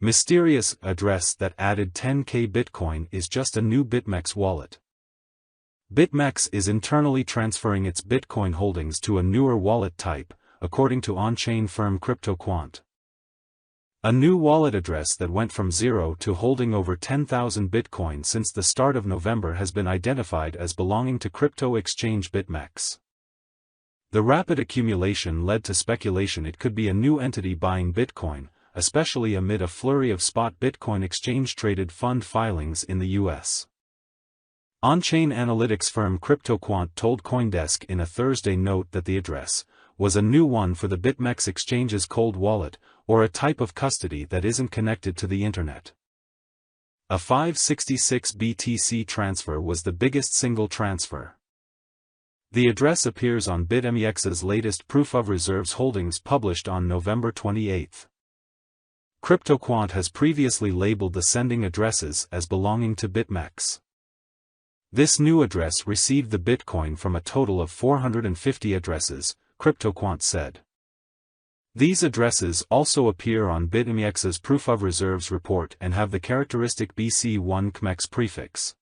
Mysterious address that added 10K Bitcoin is just a new BitMEX wallet. BitMEX is internally transferring its Bitcoin holdings to a newer wallet type, according to on-chain firm Cryptostock. A new wallet address that went from zero to holding over 10,000 Bitcoin since the start of November has been identified as belonging to crypto exchange BitMEX. The rapid accumulation led to speculation it could be a new entity buying Bitcoin, especially amid a flurry of spot Bitcoin exchange-traded fund filings in the U.S. On-chain analytics firm Cryptostock told CoinDesk in a Thursday note that the address was a new one for the BitMEX exchange's cold wallet, or a type of custody that isn't connected to the internet. A 566 BTC transfer was the biggest single transfer. The address appears on BitMEX's latest Proof of Reserves holdings published on November 28. Cryptostock has previously labeled the sending addresses as belonging to BitMEX. This new address received the Bitcoin from a total of 450 addresses, Cryptostock said. These addresses also appear on BitMEX's Proof of Reserves report and have the characteristic BC1 CMEX prefix.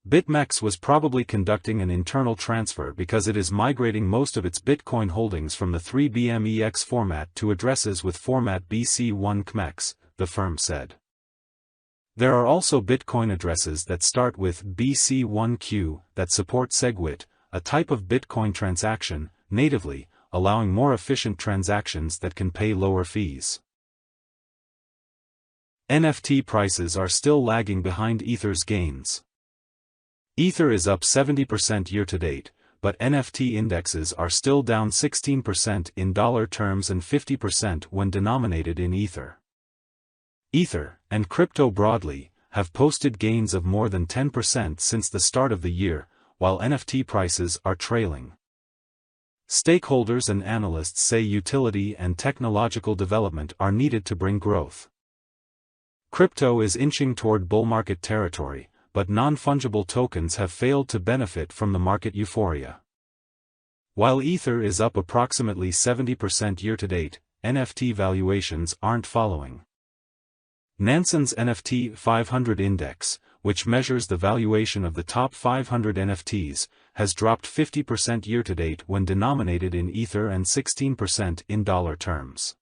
BitMEX was probably conducting an internal transfer because it is migrating most of its Bitcoin holdings from the 3BMEX format to addresses with format BC1 CMEX, the firm said. There are also Bitcoin addresses that start with BC1Q that support SegWit, a type of Bitcoin transaction, natively, allowing more efficient transactions that can pay lower fees. NFT prices are still lagging behind Ether's gains. Ether is up 70% year-to-date, but NFT indexes are still down 16% in dollar terms and 50% when denominated in Ether. Ether, and crypto broadly, have posted gains of more than 10% since the start of the year, while NFT prices are trailing. Stakeholders and analysts say utility and technological development are needed to bring growth. Crypto is inching toward bull market territory, but non-fungible tokens have failed to benefit from the market euphoria. While Ether is up approximately 70% year-to-date, NFT valuations aren't following. Nansen's NFT 500 index, which measures the valuation of the top 500 NFTs, has dropped 50% year-to-date when denominated in Ether and 16% in dollar terms.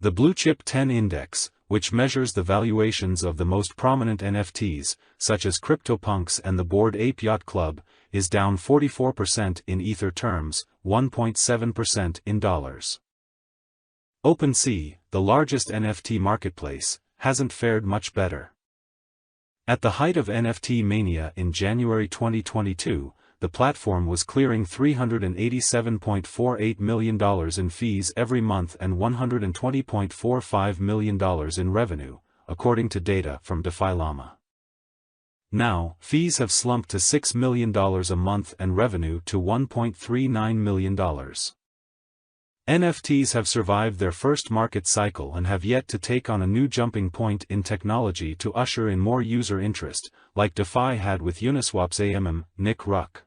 The Blue Chip 10 index, which measures the valuations of the most prominent NFTs, such as CryptoPunks and the Bored Ape Yacht Club, is down 44% in Ether terms, 1.7% in dollars. OpenSea, the largest NFT marketplace, hasn't fared much better. At the height of NFT mania in January 2022, the platform was clearing $387.48 million in fees every month and $120.45 million in revenue, according to data from DeFi Llama. Now, fees have slumped to $6 million a month and revenue to $1.39 million. NFTs have survived their first market cycle and have yet to take on a new jumping point in technology to usher in more user interest, like DeFi had with Uniswap's AMM, Nick Ruck.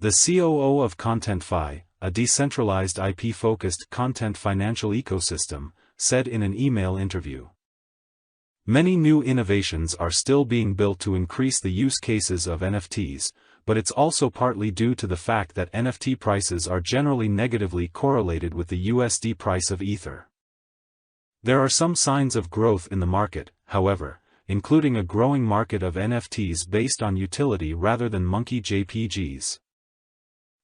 The COO of ContentFi, a decentralized IP-focused content financial ecosystem, said in an email interview. Many new innovations are still being built to increase the use cases of NFTs, but it's also partly due to the fact that NFT prices are generally negatively correlated with the USD price of Ether. There are some signs of growth in the market, however, including a growing market of NFTs based on utility rather than monkey JPGs.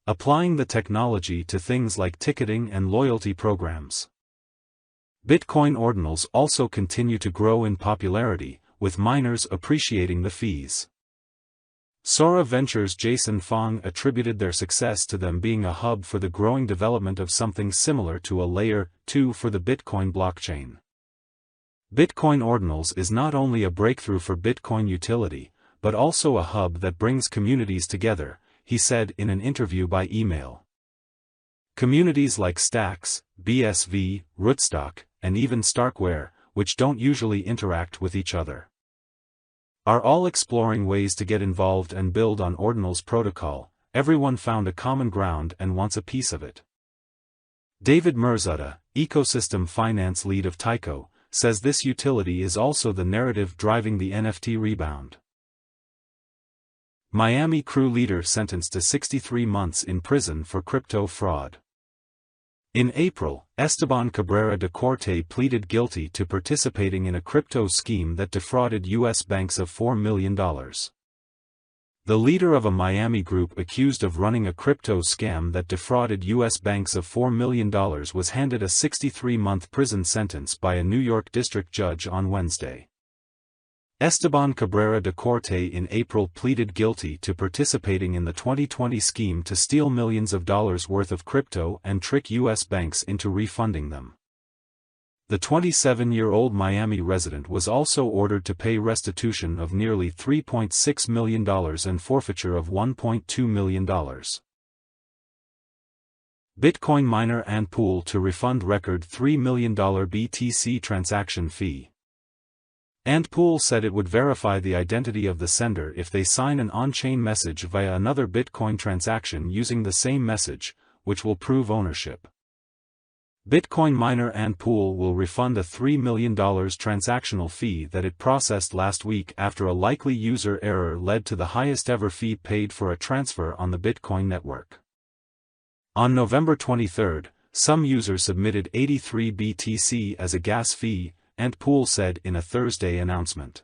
Applying the technology to things like ticketing and loyalty programs. Bitcoin ordinals also continue to grow in popularity, with miners appreciating the fees. Sora Ventures' Jason Fong attributed their success to them being a hub for the growing development of something similar to a Layer 2 for the Bitcoin blockchain. Bitcoin ordinals is not only a breakthrough for Bitcoin utility, but also a hub that brings communities together, he said in an interview by email. Communities like Stacks, BSV, Rootstock, and even Starkware, which don't usually interact with each other, are all exploring ways to get involved and build on Ordinal's protocol. Everyone found a common ground and wants a piece of it. David Mirzada, ecosystem finance lead of Tyco, says this utility is also the narrative driving the NFT rebound. Miami crew leader sentenced to 63 months in prison for crypto fraud. In April, Esteban Cabrera de Corte pleaded guilty to participating in a crypto scheme that defrauded U.S. banks of $4 million. The leader of a Miami group accused of running a crypto scam that defrauded U.S. banks of $4 million was handed a 63-month prison sentence by a New York district judge on Wednesday. Esteban Cabrera de Corte in April pleaded guilty to participating in the 2020 scheme to steal millions of dollars worth of crypto and trick U.S. banks into refunding them. The 27-year-old Miami resident was also ordered to pay restitution of nearly $3.6 million and forfeiture of $1.2 million. Bitcoin miner and pool to refund record $3 million BTC transaction fee. Antpool said it would verify the identity of the sender if they sign an on-chain message via another Bitcoin transaction using the same message, which will prove ownership. Bitcoin miner Antpool will refund a $3 million transactional fee that it processed last week after a likely user error led to the highest ever fee paid for a transfer on the Bitcoin network. On November 23, some users submitted 83 BTC as a gas fee, Antpool said in a Thursday announcement.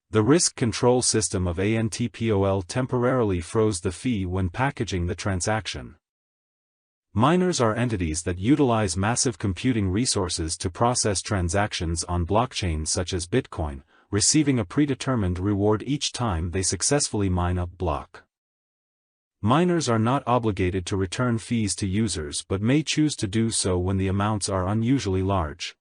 The risk control system of Antpool temporarily froze the fee when packaging the transaction. Miners are entities that utilize massive computing resources to process transactions on blockchains such as Bitcoin, receiving a predetermined reward each time they successfully mine a block. Miners are not obligated to return fees to users but may choose to do so when the amounts are unusually large.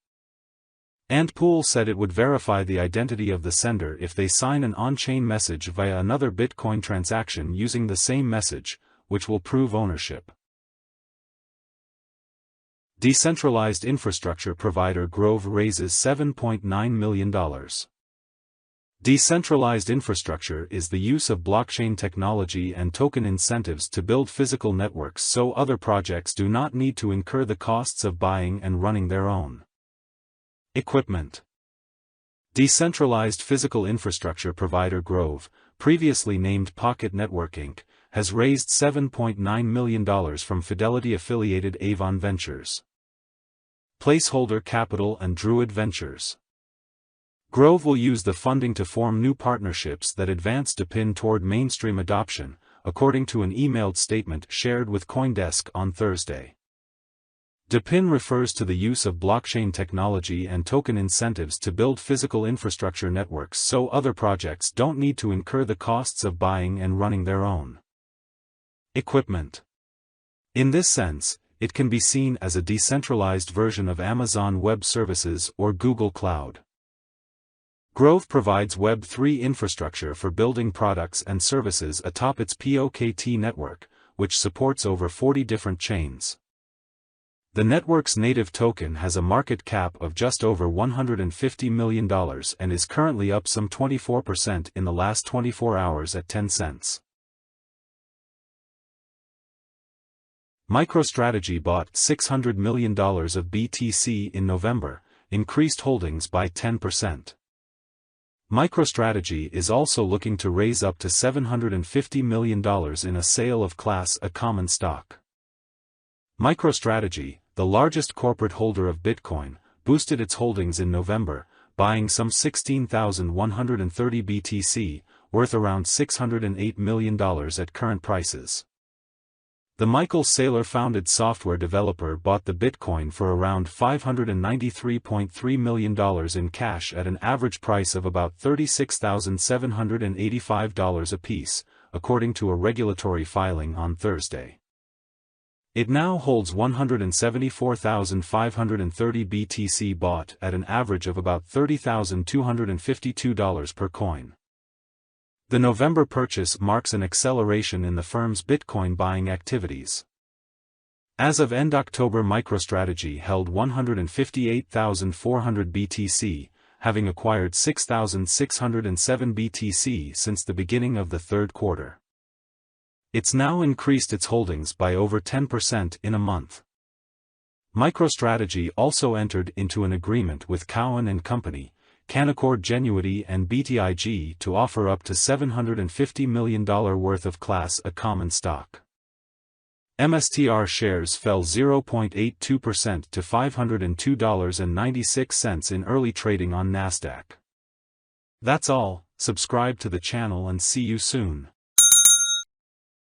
Antpool said it would verify the identity of the sender if they sign an on-chain message via another Bitcoin transaction using the same message, which will prove ownership. Decentralized infrastructure provider Grove raises $7.9 million. Decentralized infrastructure is the use of blockchain technology and token incentives to build physical networks so other projects do not need to incur the costs of buying and running their own equipment. Decentralized physical infrastructure provider Grove, previously named Pocket Network Inc., has raised $7.9 million from Fidelity-affiliated Avon Ventures, Placeholder Capital and Druid Ventures. Grove will use the funding to form new partnerships that advance DePIN toward mainstream adoption, according to an emailed statement shared with CoinDesk on Thursday. DePIN refers to the use of blockchain technology and token incentives to build physical infrastructure networks so other projects don't need to incur the costs of buying and running their own equipment. In this sense, it can be seen as a decentralized version of Amazon Web Services or Google Cloud. Grove provides Web3 infrastructure for building products and services atop its POKT network, which supports over 40 different chains. The network's native token has a market cap of just over $150 million and is currently up some 24% in the last 24 hours at 10 cents. MicroStrategy bought $600 million of BTC in November, increased holdings by 10%. MicroStrategy is also looking to raise up to $750 million in a sale of Class A common stock. MicroStrategy, the largest corporate holder of Bitcoin, boosted its holdings in November, buying some 16,130 BTC, worth around $608 million at current prices. The Michael Saylor-founded software developer bought the Bitcoin for around $593.3 million in cash at an average price of about $36,785 apiece, according to a regulatory filing on Thursday. It now holds 174,530 BTC bought at an average of about $30,252 per coin. The November purchase marks an acceleration in the firm's Bitcoin buying activities. As of end October, MicroStrategy held 158,400 BTC, having acquired 6,607 BTC since the beginning of the third quarter. It's now increased its holdings by over 10% in a month. MicroStrategy also entered into an agreement with Cowen and Company, Canaccord Genuity and BTIG to offer up to $750 million worth of Class A common stock. MSTR shares fell 0.82% to $502.96 in early trading on Nasdaq. That's all. Subscribe to the channel and see you soon.